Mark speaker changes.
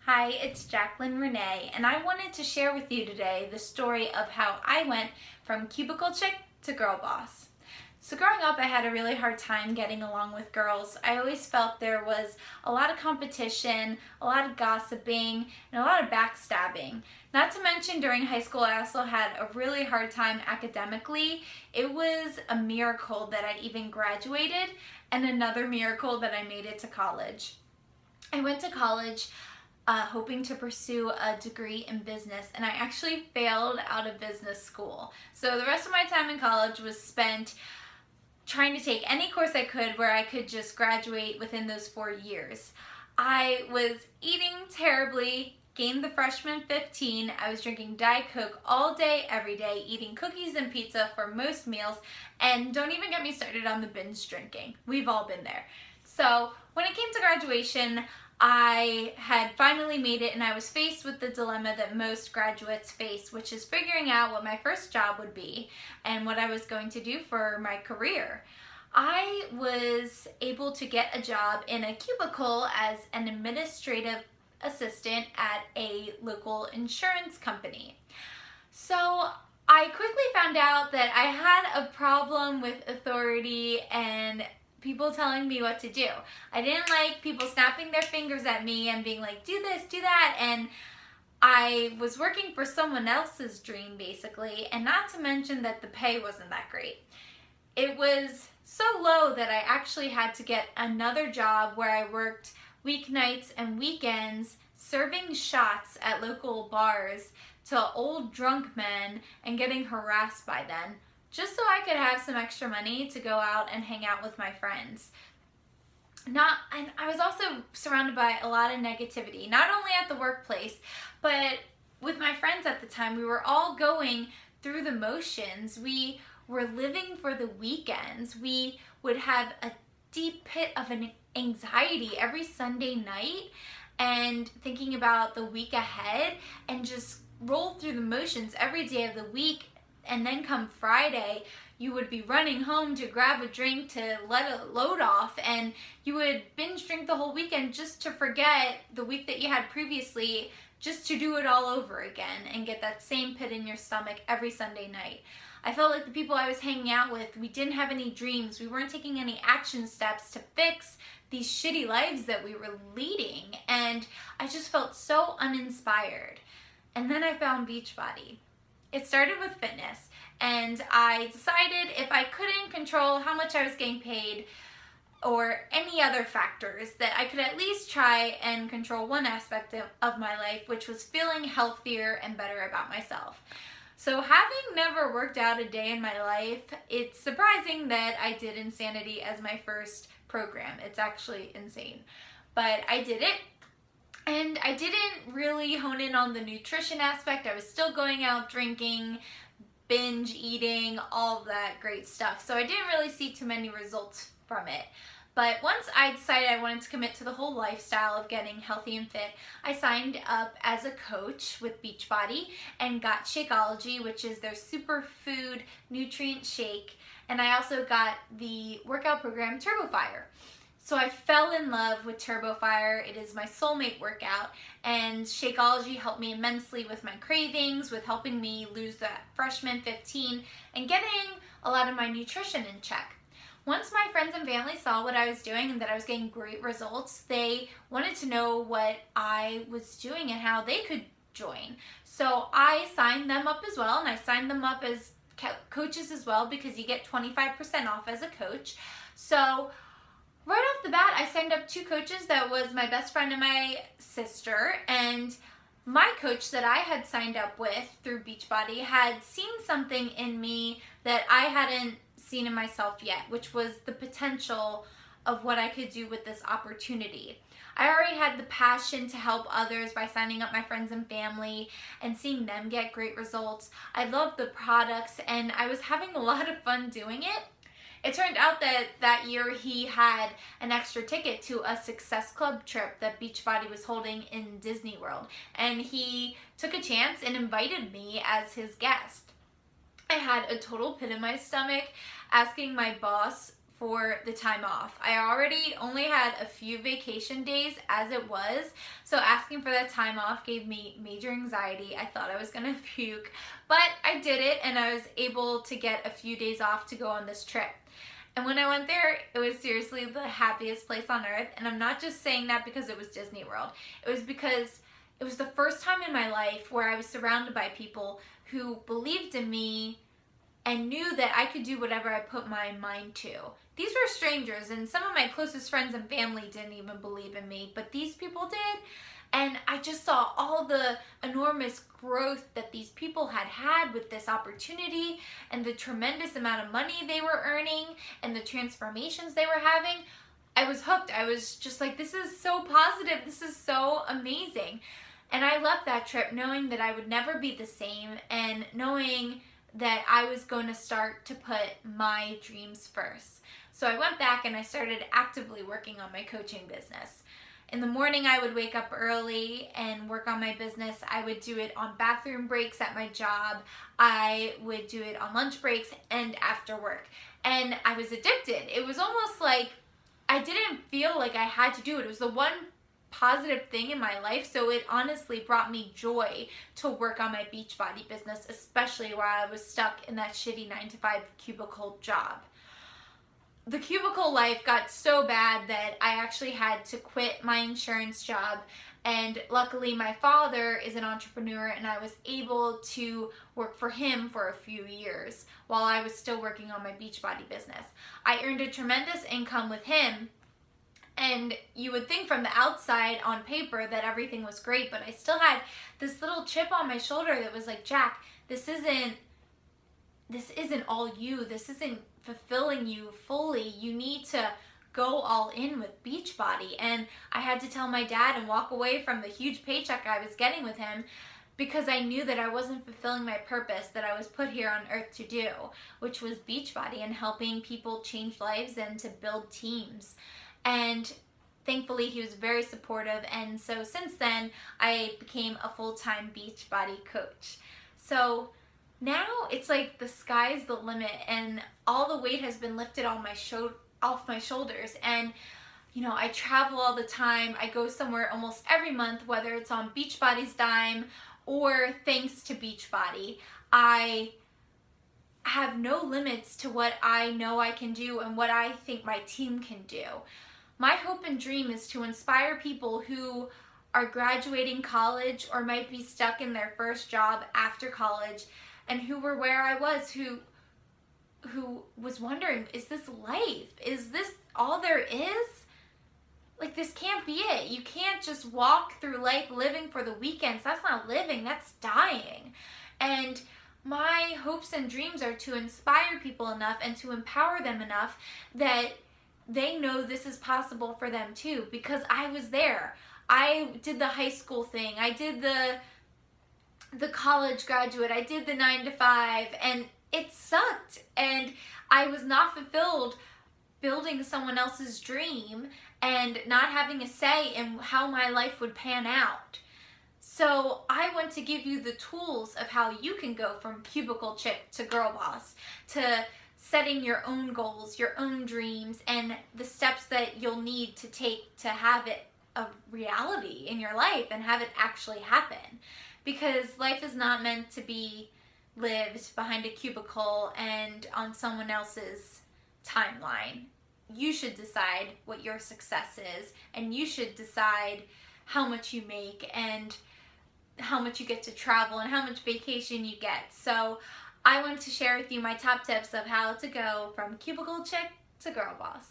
Speaker 1: Hi, it's Jacqueline Renee, and I wanted to share with you today the story of how I went from cubicle chick to girl boss. So growing up, I had a really hard time getting along with girls. I always felt there was a lot of competition, a lot of gossiping, and a lot of backstabbing. Not to mention during high school, I also had a really hard time academically. It was a miracle that I even graduated, and another miracle that I made it to college. I went to college hoping to pursue a degree in business, and I actually failed out of business school. So the rest of my time in college was spent trying to take any course I could where I could just graduate within those 4 years. I was eating terribly, gained the freshman 15. I was drinking Diet Coke all day, every day, eating cookies and pizza for most meals, and don't even get me started on the binge drinking. We've all been there. So when it came to graduation, I had finally made it, and I was faced with the dilemma that most graduates face, which is figuring out what my first job would be and what I was going to do for my career. I was able to get a job in a cubicle as an administrative assistant at a local insurance company. So I quickly found out that I had a problem with authority and people telling me what to do. I didn't like people snapping their fingers at me and being like, do this, do that, and I was working for someone else's dream basically, and not to mention that the pay wasn't that great. It was so low that I actually had to get another job where I worked weeknights and weekends serving shots at local bars to old drunk men and getting harassed by them, just so I could have some extra money to go out and hang out with my friends. And I was also surrounded by a lot of negativity, not only at the workplace, but with my friends at the time. We were all going through the motions. We were living for the weekends. We would have a deep pit of an anxiety every Sunday night and thinking about the week ahead, and just roll through the motions every day of the week. And then come Friday, you would be running home to grab a drink to let a load off, and you would binge drink the whole weekend just to forget the week that you had previously, just to do it all over again and get that same pit in your stomach every Sunday night. I felt like the people I was hanging out with, we didn't have any dreams. We weren't taking any action steps to fix these shitty lives that we were leading, and I just felt so uninspired. And then I found Beachbody. It started with fitness, and I decided if I couldn't control how much I was getting paid or any other factors, that I could at least try and control one aspect of my life, which was feeling healthier and better about myself. So having never worked out a day in my life, it's surprising that I did Insanity as my first program. It's actually insane. But I did it. And I didn't really hone in on the nutrition aspect. I was still going out drinking, binge eating, all of that great stuff. So I didn't really see too many results from it. But once I decided I wanted to commit to the whole lifestyle of getting healthy and fit, I signed up as a coach with Beachbody and got Shakeology, which is their superfood nutrient shake. And I also got the workout program Turbo Fire. So I fell in love with Turbo Fire. It is my soulmate workout, and Shakeology helped me immensely with my cravings, with helping me lose that freshman 15 and getting a lot of my nutrition in check. Once my friends and family saw what I was doing and that I was getting great results, they wanted to know what I was doing and how they could join. So I signed them up as well, and I signed them up as coaches as well, because you get 25% off as a coach. So right off the bat, I signed up 2 coaches. That was my best friend and my sister. And my coach that I had signed up with through Beachbody had seen something in me that I hadn't seen in myself yet, which was the potential of what I could do with this opportunity. I already had the passion to help others by signing up my friends and family and seeing them get great results. I loved the products, and I was having a lot of fun doing it. It turned out that year he had an extra ticket to a Success Club trip that Beachbody was holding in Disney World, and he took a chance and invited me as his guest. I had a total pit in my stomach asking my boss for the time off. I already only had a few vacation days as it was, so asking for that time off gave me major anxiety. I thought I was gonna puke, but I did it, and I was able to get a few days off to go on this trip. And when I went there, it was seriously the happiest place on earth. And I'm not just saying that because it was Disney World. It was because it was the first time in my life where I was surrounded by people who believed in me and knew that I could do whatever I put my mind to. These were strangers, and some of my closest friends and family didn't even believe in me, but these people did. And I just saw all the enormous growth that these people had with this opportunity, and the tremendous amount of money they were earning, and the transformations they were having. I was hooked. I was just like, this is so positive. This is so amazing. And I left that trip knowing that I would never be the same, and knowing that I was going to start to put my dreams first. So I went back and I started actively working on my coaching business. In the morning, I would wake up early and work on my business. I would do it on bathroom breaks at my job. I would do it on lunch breaks and after work. And I was addicted. It was almost like I didn't feel like I had to do it. It was the one positive thing in my life, so it honestly brought me joy to work on my Beachbody business, especially while I was stuck in that shitty 9-to-5 cubicle job. The cubicle life got so bad that I actually had to quit my insurance job, and luckily my father is an entrepreneur, and I was able to work for him for a few years while I was still working on my Beachbody business. I earned a tremendous income with him, and you would think from the outside on paper that everything was great, but I still had this little chip on my shoulder that was like, Jack, this isn't all you. This isn't fulfilling you fully. You need to go all in with Beachbody. And I had to tell my dad and walk away from the huge paycheck I was getting with him, because I knew that I wasn't fulfilling my purpose that I was put here on earth to do, which was Beachbody and helping people change lives and to build teams. And thankfully, he was very supportive, and so since then, I became a full-time Beachbody coach. So now it's like the sky's the limit, and all the weight has been lifted on off my shoulders. And you know, I travel all the time. I go somewhere almost every month, whether it's on Beachbody's dime or thanks to Beachbody. I have no limits to what I know I can do and what I think my team can do. My hope and dream is to inspire people who are graduating college or might be stuck in their first job after college, and who were where I was, who was wondering, is this life? Is this all there is? Like, this can't be it. You can't just walk through life living for the weekends. That's not living, that's dying. And my hopes and dreams are to inspire people enough and to empower them enough that they know this is possible for them too, because I was there. I did the high school thing. I did the college graduate. I did the 9-to-5, and it sucked. And I was not fulfilled building someone else's dream and not having a say in how my life would pan out. So I want to give you the tools of how you can go from cubicle chick to girl boss, to setting your own goals, your own dreams, and the steps that you'll need to take to have it a reality in your life and have it actually happen. Because life is not meant to be lived behind a cubicle and on someone else's timeline. You should decide what your success is, and you should decide how much you make and how much you get to travel and how much vacation you get. So I want to share with you my top tips of how to go from cubicle chick to girl boss.